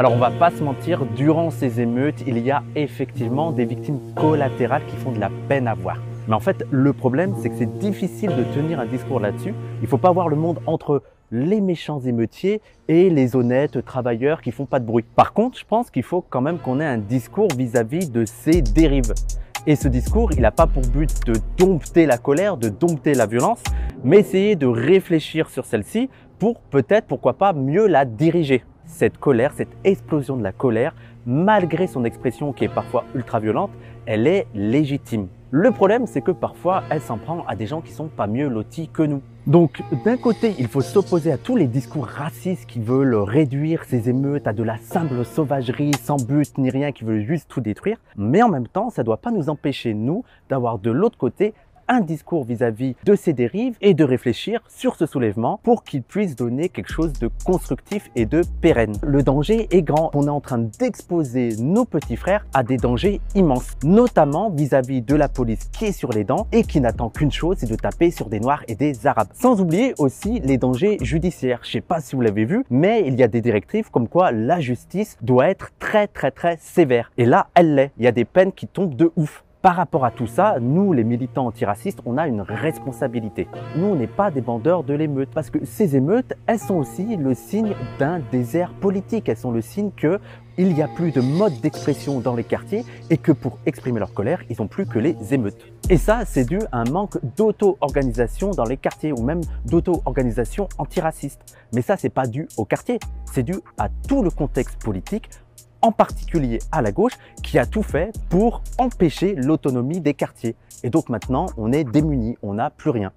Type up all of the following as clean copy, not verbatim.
Alors on va pas se mentir, durant ces émeutes, il y a effectivement des victimes collatérales qui font de la peine à voir. Mais en fait, le problème, c'est que c'est difficile de tenir un discours là-dessus. Il ne faut pas voir le monde entre les méchants émeutiers et les honnêtes travailleurs qui font pas de bruit. Par contre, je pense qu'il faut quand même qu'on ait un discours vis-à-vis de ces dérives. Et ce discours, il n'a pas pour but de dompter la colère, de dompter la violence, mais essayer de réfléchir sur celle-ci pour peut-être, pourquoi pas, mieux la diriger. Cette colère, cette explosion de la colère, malgré son expression qui est parfois ultra violente, elle est légitime. Le problème, c'est que parfois, elle s'en prend à des gens qui sont pas mieux lotis que nous. Donc, d'un côté, il faut s'opposer à tous les discours racistes qui veulent réduire ces émeutes à de la simple sauvagerie, sans but ni rien, qui veulent juste tout détruire. Mais en même temps, ça ne doit pas nous empêcher, nous, d'avoir de l'autre côté un discours vis-à-vis de ces dérives et de réfléchir sur ce soulèvement pour qu'il puisse donner quelque chose de constructif et de pérenne. Le danger est grand. On est en train d'exposer nos petits frères à des dangers immenses, notamment vis-à-vis de la police qui est sur les dents et qui n'attend qu'une chose, c'est de taper sur des Noirs et des Arabes. Sans oublier aussi les dangers judiciaires. Je sais pas si vous l'avez vu, mais il y a des directives comme quoi la justice doit être très sévère. Et là, elle l'est. Il y a des peines qui tombent de ouf. Par rapport à tout ça, nous, les militants antiracistes, on a une responsabilité. Nous, on n'est pas des bandeurs de l'émeute parce que ces émeutes, elles sont aussi le signe d'un désert politique. Elles sont le signe qu'il n'y a plus de mode d'expression dans les quartiers et que pour exprimer leur colère, ils n'ont plus que les émeutes. Et ça, c'est dû à un manque d'auto-organisation dans les quartiers ou même d'auto-organisation antiraciste. Mais ça, c'est pas dû au quartier, c'est dû à tout le contexte politique, en particulier à la gauche, qui a tout fait pour empêcher l'autonomie des quartiers. Et donc maintenant, on est démunis, on n'a plus rien.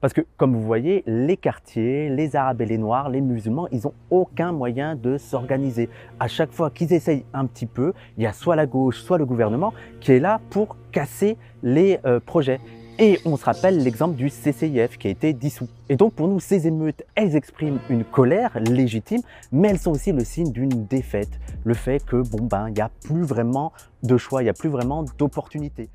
Parce que, comme vous voyez, les quartiers, les Arabes et les Noirs, les musulmans, ils n'ont aucun moyen de s'organiser. À chaque fois qu'ils essayent un petit peu, il y a soit la gauche, soit le gouvernement qui est là pour casser les projets. Et on se rappelle l'exemple du CCIF qui a été dissous. Et donc pour nous, ces émeutes, elles expriment une colère légitime, mais elles sont aussi le signe d'une défaite. Le fait que, il n'y a plus vraiment de choix, il n'y a plus vraiment d'opportunités.